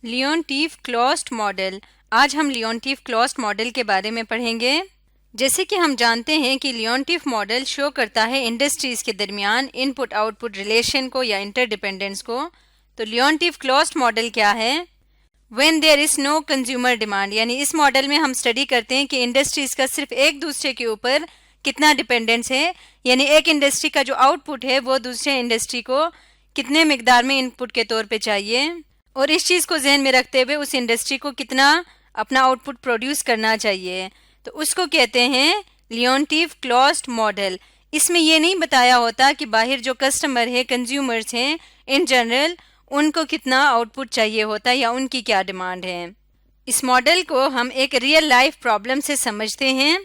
लियोनटीफ-क्लॉस्ट model. आज हम लियोनटीफ-क्लॉस्ट model के बारे में पढ़ेंगे। जैसे कि हम जानते हैं कि लियोनटीफ मॉडल शो करता है इंडस्ट्रीज के दरमियान इनपुट आउटपुट रिलेशन को या इंटरडिपेंडेंस को। तो लियोनटीफ-क्लॉस्ट मॉडल क्या है? When there is no consumer demand, यानी इस मॉडल में हम स्टडी करते हैं कि इंडस्ट्रीज का सिर्फ एक दूसरे के ऊपर कितना डिपेंडेंस है, यानी एक इंडस्ट्री का जो आउटपुट है वो दूसरे इंडस्ट्री को कितने मिकदार में इनपुट के तौर पे चाहिए, और इस चीज़ को जहन में रखते हुए उस इंडस्ट्री को कितना अपना आउटपुट प्रोड्यूस करना चाहिए, तो उसको कहते हैं लियोनटीफ-क्लॉस्ट मॉडल। इसमें यह नहीं बताया होता कि बाहर जो कस्टमर है, कंज्यूमर्स हैं, इन जनरल उनको कितना आउटपुट चाहिए होता है या उनकी क्या डिमांड है। इस मॉडल को हम एक रियल लाइफ प्रॉब्लम से समझते हैं।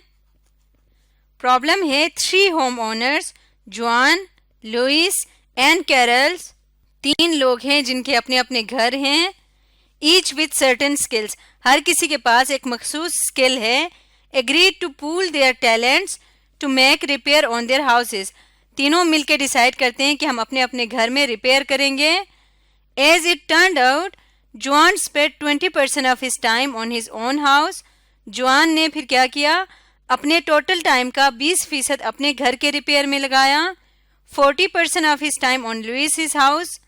प्रॉब्लम है 3 home owners, John, Louis and Carols. 3 लोग हैं जिनके अपने अपने घर हैं। ईच विद सर्टेन स्किल्स, हर किसी के पास एक मखसूस स्किल है। Agreed to pool their talents to make repair on their houses, तीनों मिलकर डिसाइड करते हैं कि हम अपने अपने घर में रिपेयर करेंगे। As it turned out, John spend 20% of his time on his own house. John ने फिर क्या किया, अपने टोटल टाइम का 20% अपने घर के रिपेयर में लगाया। 40% of his time on Louis his house,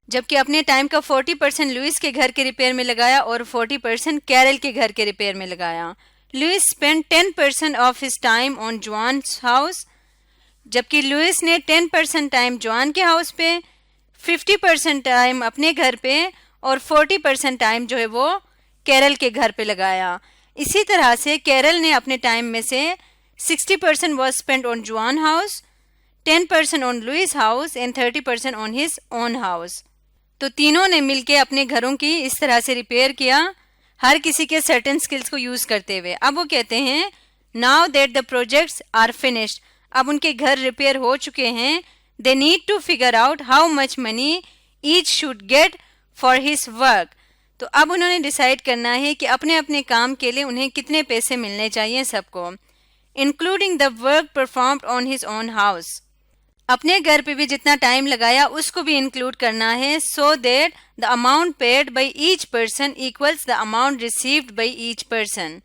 जबकि अपने टाइम का 40% लुइस के घर के रिपेयर में लगाया और 40% कैरल के घर के रिपेयर में लगाया। Louis spend 10% of his time on John's house, जबकि लुइस ने 10% टाइम जॉन के हाउस पे, 50% टाइम अपने घर पे और 40% टाइम जो है वो कैरल के घर पे लगाया। इसी तरह से कैरल ने अपने टाइम में से 60% was spend on John house, 10% on Louis house and 30% on his own house. तो तीनों ने मिलके अपने घरों की इस तरह से रिपेयर किया, हर किसी के सर्टेन स्किल्स को यूज करते हुए। अब वो कहते हैं now that the projects are finished, अब उनके घर रिपेयर हो चुके हैं। They need to figure out how much money each should get for his work, तो अब उन्होंने डिसाइड करना है कि अपने अपने काम के लिए उन्हें कितने पैसे मिलने चाहिए सबको, including the work performed on his own house. अपने घर पे भी जितना टाइम लगाया उसको भी इंक्लूड करना है, so that the amount paid by each person equals the amount received by each person,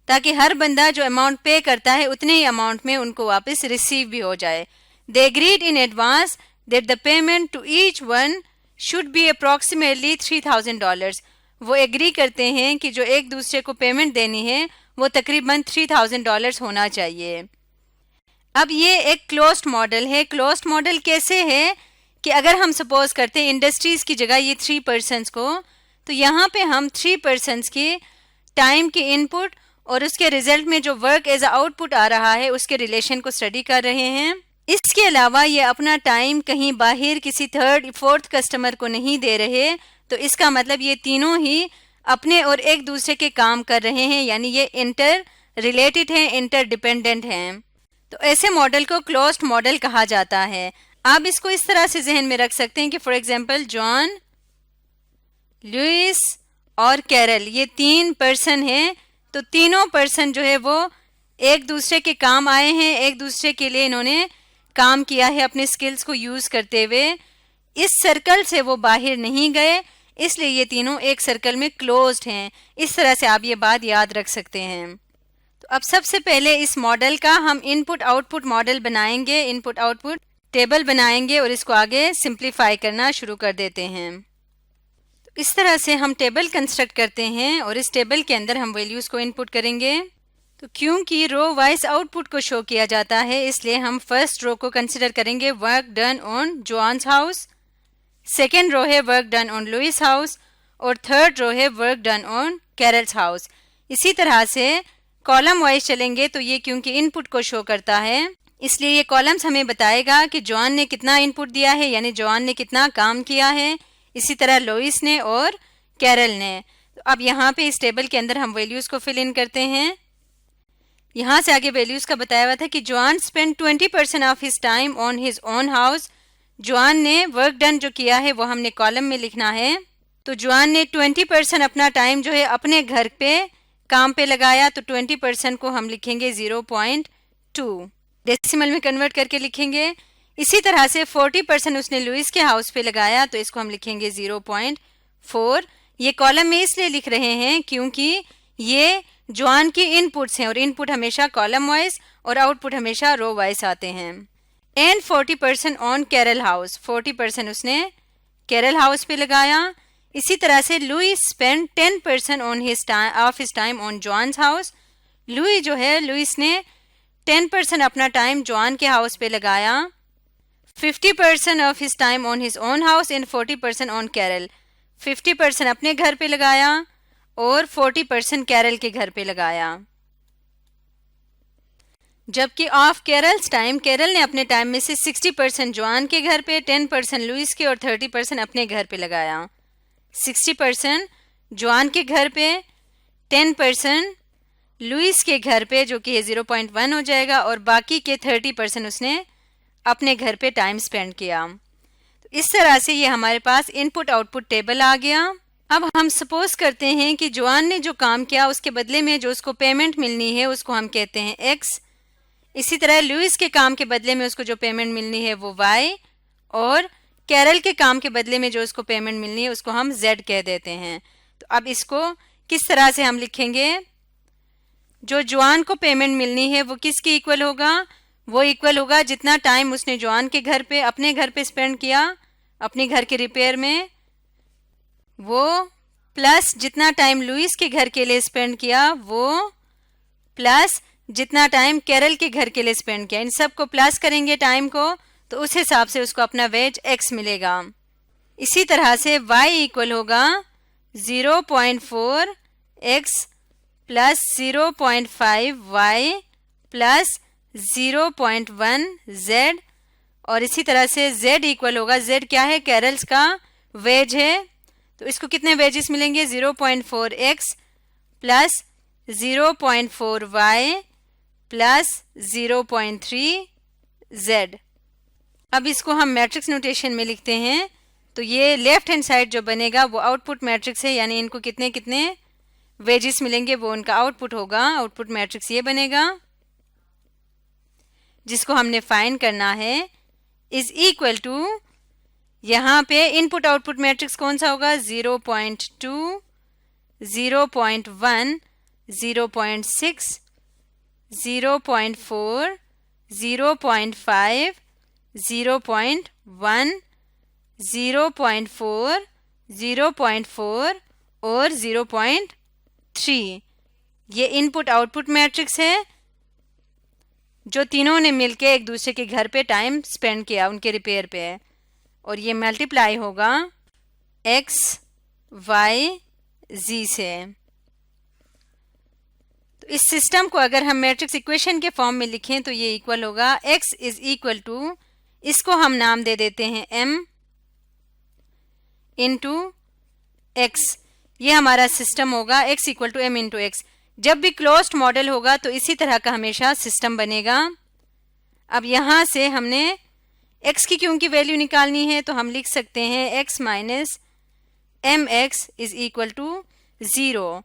ताकि हर बंदा जो अमाउंट पे करता है उतने ही अमाउंट में उनको वापस रिसीव भी हो जाए। They agreed in advance that the payment to each one should be approximately $3000। वो एग्री करते हैं कि जो एक दूसरे को पेमेंट देनी है वो तकरीबन $3000 होना चाहिए। अब ये एक क्लोज्ड मॉडल है। क्लोज्ड मॉडल कैसे है कि अगर हम सपोज करते हैं इंडस्ट्रीज की जगह ये 3 पर्सन्स को, तो यहाँ पे हम 3 पर्सन्स की टाइम की इनपुट और उसके रिजल्ट में जो वर्क एज आउटपुट आ रहा है उसके रिलेशन को स्टडी कर रहे हैं। इसके अलावा ये अपना टाइम कहीं बाहर किसी 3rd 4th कस्टमर को नहीं दे रहे, तो इसका मतलब ये तीनों ही अपने और एक दूसरे के काम कर रहे हैं, यानी ये इंटर रिलेटेड हैं, इंटर डिपेंडेंट हैं। तो ऐसे मॉडल को क्लोज्ड मॉडल कहा जाता है। आप इसको इस तरह से जहन में रख सकते हैं कि फॉर एग्जांपल जॉन, लुइस और कैरल, ये 3 पर्सन हैं, तो तीनों पर्सन जो है वो एक दूसरे के काम आए हैं, एक दूसरे के लिए इन्होंने काम किया है अपने स्किल्स को यूज करते हुए। इस सर्कल से वो बाहर नहीं गए, इसलिए ये तीनों एक सर्कल में क्लोज्ड हैं। इस तरह से आप ये बात याद रख सकते हैं। तो अब सबसे पहले इस मॉडल का हम इनपुट आउटपुट मॉडल बनाएंगे, इनपुट आउटपुट टेबल बनाएंगे और इसको आगे सिंप्लीफाई करना शुरू कर देते हैं। तो इस तरह से हम टेबल कंस्ट्रक्ट करते हैं और इस टेबल के अंदर हम वैल्यूज को इनपुट करेंगे। तो क्योंकि रो वाइज आउटपुट को शो किया जाता है, इसलिए हम फर्स्ट रो को कंसिडर करेंगे work done on John's house, second row है work done on Louis house और थर्ड रो है work done on Carol's house. इसी तरह से कॉलम वाइज चलेंगे, तो ये क्योंकि इनपुट को शो करता है इसलिए ये कॉलम्स हमें बताएगा कि जॉन ने कितना इनपुट दिया है, यानी जॉन ने कितना काम किया है, इसी तरह लुइस ने और कैरल ने। तो अब यहाँ पे इस टेबल के अंदर हम वैल्यूज को फिल इन करते हैं। यहाँ से आगे वैल्यूज का बताया हुआ था कि John spend 20% of his time on his own house. John ने वर्क डन जो किया है वो हमने कॉलम में लिखना है। तो जॉन ने 20% अपना टाइम जो है अपने घर पे काम पे लगाया, तो 20% को हम लिखेंगे 0.2, डेसिमल में कन्वर्ट करके लिखेंगे। इसी तरह से 40% उसने लुइस के हाउस पे लगाया, तो इसको हम लिखेंगे 0.4, ये कॉलम में इसलिए लिख रहे हैं क्योंकि ये जॉन की इनपुट्स हैं और इनपुट हमेशा कॉलम वाइज और आउटपुट हमेशा रो वाइज आते हैं। एंड 40% ऑन कैरल हाउस, 40% उसने कैरल हाउस पे लगाया। इसी तरह से Louie spend 10% on his time on John's house. Louie जो है, लुइस ने 10% अपना टाइम जॉन के हाउस पे लगाया। 50% of his time on his own house and 40% on Carol. 50% अपने घर पे लगाया और 40% कैरल के घर पे लगाया। जबकि ऑफ कैरल्स टाइम, कैरल ने अपने टाइम में से 60% जॉन के घर पे, 10% लुइस के और 30% अपने घर पे लगाया। 60% जॉन के घर पे, 10% लुइस के घर पे जो कि 0.1 हो जाएगा और बाकी के 30% उसने अपने घर पे टाइम स्पेंड किया। तो इस तरह से ये हमारे पास इनपुट आउटपुट टेबल आ गया। अब हम सपोज करते हैं कि जॉन ने जो काम किया उसके बदले में जो उसको पेमेंट मिलनी है उसको हम कहते हैं x। इसी तरह लुइस के काम के बदले में उसको जो पेमेंट मिलनी है वो y, और कैरल के काम के बदले में जो उसको पेमेंट मिलनी है उसको हम z कह देते हैं। तो अब इसको किस तरह से हम लिखेंगे? जो जॉन को पेमेंट मिलनी है वो किसकी इक्वल होगा? वो इक्वल होगा जितना टाइम उसने जॉन के घर पे, अपने घर पे स्पेंड किया अपने घर के रिपेयर में, वो प्लस जितना टाइम लुइस के घर के लिए स्पेंड किया वो, प्लस जितना टाइम कैरल के घर के लिए स्पेंड किया। इन सब को प्लस करेंगे टाइम को, तो उस हिसाब से उसको अपना वेज x मिलेगा। इसी तरह से y इक्वल होगा 0.4 x plus 0.5 y plus 0.1 z, और इसी तरह से z इक्वल होगा, z क्या है? कैरल्स का वेज है, तो इसको कितने वेजेस मिलेंगे? 0.4 x plus 0.4 y plus 0.3 z। अब इसको हम मैट्रिक्स नोटेशन में लिखते हैं, तो ये लेफ्ट हैंड साइड जो बनेगा वो आउटपुट मैट्रिक्स है, यानी इनको कितने कितने वेजेस मिलेंगे वो उनका आउटपुट होगा। आउटपुट मैट्रिक्स ये बनेगा जिसको हमने फाइंड करना है, इज इक्वल टू, यहाँ पे इनपुट आउटपुट मैट्रिक्स कौन सा होगा? 0.2, 0.1, 0.6, 0.4, 0.5, 0.1, 0.4, 0.4 और 0.3। ये इनपुट आउटपुट मैट्रिक्स है जो तीनों ने मिलके एक दूसरे के घर पे टाइम स्पेंड किया उनके रिपेयर पे, और ये मल्टीप्लाई होगा x y z से। तो इस सिस्टम को अगर हम मैट्रिक्स इक्वेशन के फॉर्म में लिखें तो ये इक्वल होगा x इज इक्वल टू, इसको हम नाम दे देते हैं m इंटू x। ये हमारा सिस्टम होगा x equal to m into x। जब भी क्लोज्ड मॉडल होगा तो इसी तरह का हमेशा सिस्टम बनेगा। अब यहाँ से हमने x की क्यों की वैल्यू निकालनी है, तो हम लिख सकते हैं x minus M X is equal to 0,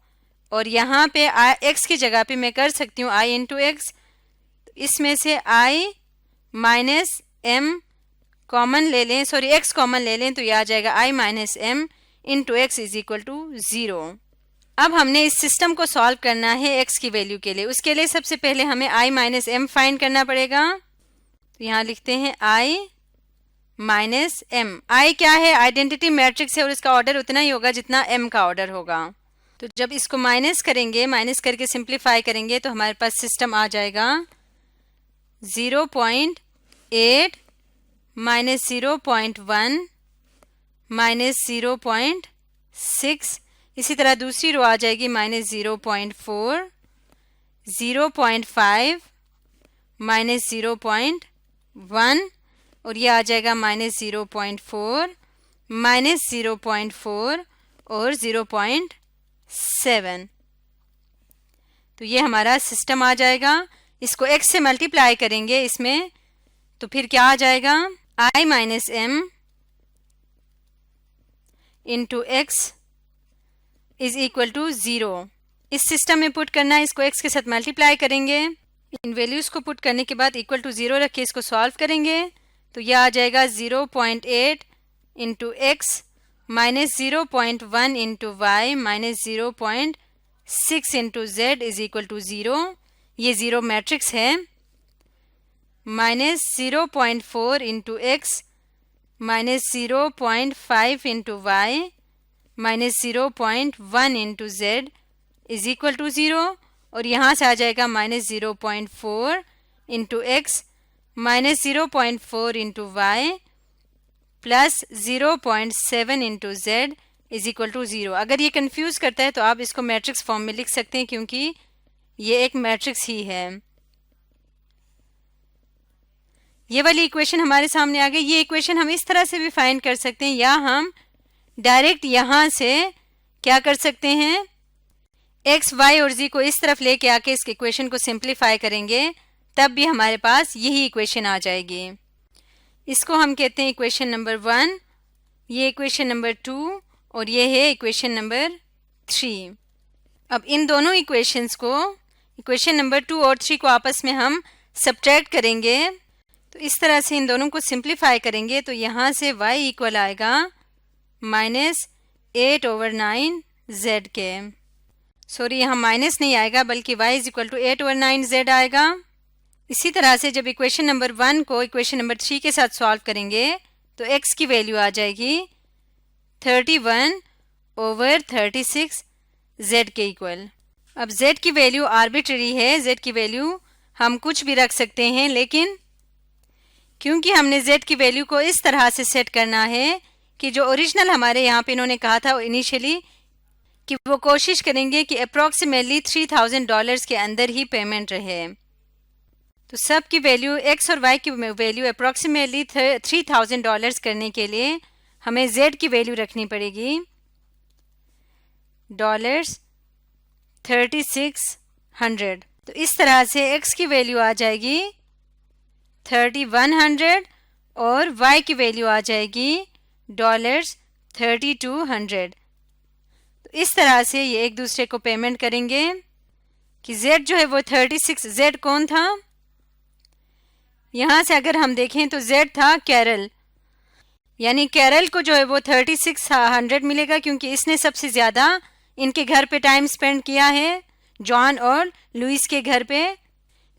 और यहाँ पे x की जगह पे मैं कर सकती हूँ i इंटू एक्स। इसमें से i माइनस m कॉमन ले लें, सॉरी x कॉमन ले लें, तो ये आ जाएगा i minus M into X is equal to 0। अब हमने इस सिस्टम को सॉल्व करना है x की वैल्यू के लिए। उसके लिए सबसे पहले हमें i माइनस एम फाइंड करना पड़ेगा। तो यहाँ लिखते हैं i माइनस एम। i क्या है? आइडेंटिटी मैट्रिक्स है और इसका ऑर्डर उतना ही होगा जितना m का ऑर्डर होगा। तो जब इसको माइनस करेंगे, माइनस करके सिंप्लीफाई करेंगे तो हमारे पास सिस्टम आ जाएगा 0.8 माइनस 0.1 माइनस 0.6। इसी तरह दूसरी रो आ जाएगी माइनस 0.4, 0.5 माइनस 0.1, और ये आ जाएगा माइनस 0.4 माइनस 0.4 और 0.7। तो ये हमारा सिस्टम आ जाएगा। इसको x से मल्टीप्लाई करेंगे इसमें, तो फिर क्या आ जाएगा? i minus M into X is equal to 0। इस सिस्टम में पुट करना है, इसको x के साथ मल्टीप्लाई करेंगे। इन वैल्यूज़ को पुट करने के बाद इक्वल टू 0 रख के इसको सॉल्व करेंगे, तो यह आ जाएगा 0.8 into X minus 0.1 into Y minus 0.6 into Z is equal to 0, ये 0 मैट्रिक्स है, minus 0.4 into X minus 0.5 into Y minus 0.1 into Z is equal to 0, और यहाँ से आ जाएगा minus 0.4 into X minus 0.4 into Y plus 0.7 into Z is equal to 0। अगर ये confuse करता है तो आप इसको मैट्रिक्स फॉर्म में लिख सकते हैं, क्योंकि ये एक मैट्रिक्स ही है। ये वाली इक्वेशन हमारे सामने आ गई। ये इक्वेशन हम इस तरह से भी फाइंड कर सकते हैं, या हम डायरेक्ट यहाँ से क्या कर सकते हैं, एक्स वाई और जी को इस तरफ लेके आके इस इक्वेशन को सिंप्लीफाई करेंगे, तब भी हमारे पास यही इक्वेशन आ जाएगी। इसको हम कहते हैं इक्वेशन नंबर 1, ये इक्वेशन नंबर 2 और ये है इक्वेशन नंबर 3। अब इन दोनों इक्वेशंस को, इक्वेशन नंबर 2 और 3 को आपस में हम सब्ट्रैक्ट करेंगे, तो इस तरह से इन दोनों को सिंप्लीफाई करेंगे, तो यहाँ से y इक्वल आएगा माइनस 8/9 z के। सॉरी, यहाँ माइनस नहीं आएगा बल्कि y is equal to 8/9 z आएगा। इसी तरह से जब इक्वेशन नंबर 1 को इक्वेशन नंबर 3 के साथ सॉल्व करेंगे तो x की वैल्यू आ जाएगी 31/36 z के इक्वल। अब z की वैल्यू आर्बिट्ररी है, z की वैल्यू हम कुछ भी रख सकते हैं, लेकिन क्योंकि हमने z की वैल्यू को इस तरह से सेट करना है कि जो ओरिजिनल हमारे यहाँ पे इन्होंने कहा था इनिशियली कि वो कोशिश करेंगे कि अप्रॉक्सीमेटली $3000 के अंदर ही पेमेंट रहे, तो सब की वैल्यू x और y की वैल्यू अप्रॉक्सीमेटली $3000 करने के लिए हमें z की वैल्यू रखनी पड़ेगी $3600। तो इस तरह से x की वैल्यू आ जाएगी 3100 और y की वैल्यू आ जाएगी $3200। तो इस तरह से ये एक दूसरे को पेमेंट करेंगे कि z जो है वो 36, z कौन था, यहाँ से अगर हम देखें तो z था कैरल, यानी कैरल को जो है वो 3600 मिलेगा, क्योंकि इसने सबसे ज़्यादा इनके घर पे टाइम स्पेंड किया है, जॉन और लुइस के घर पे,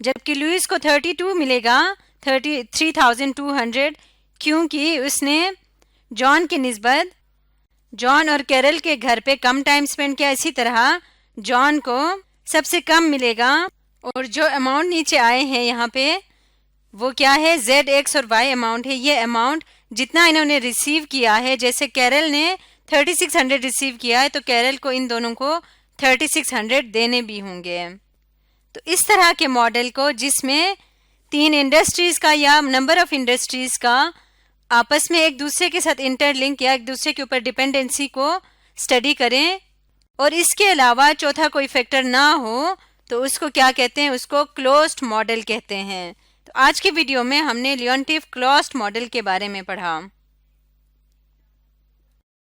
जबकि लुइस को 32 मिलेगा 33,200, क्योंकि उसने जॉन के निस्बत जॉन और कैरल के घर पे कम टाइम स्पेंड किया। इसी तरह जॉन को सबसे कम मिलेगा, और जो अमाउंट नीचे आए हैं यहाँ पे वो क्या है, z, x और y अमाउंट है। ये अमाउंट जितना इन्होंने रिसीव किया है, जैसे कैरल ने 3600 रिसीव किया है तो कैरल को इन दोनों को 3600 देने भी होंगे। तो इस तरह के मॉडल को, जिसमें 3 इंडस्ट्रीज का या नंबर ऑफ इंडस्ट्रीज का आपस में एक दूसरे के साथ इंटरलिंक या एक दूसरे के ऊपर डिपेंडेंसी को स्टडी करें, और इसके अलावा चौथा कोई फैक्टर ना हो, तो उसको क्या कहते हैं, उसको क्लोज्ड मॉडल कहते हैं। तो आज की वीडियो में हमने लियोनटिफ क्लोज्ड मॉडल के बारे में पढ़ा।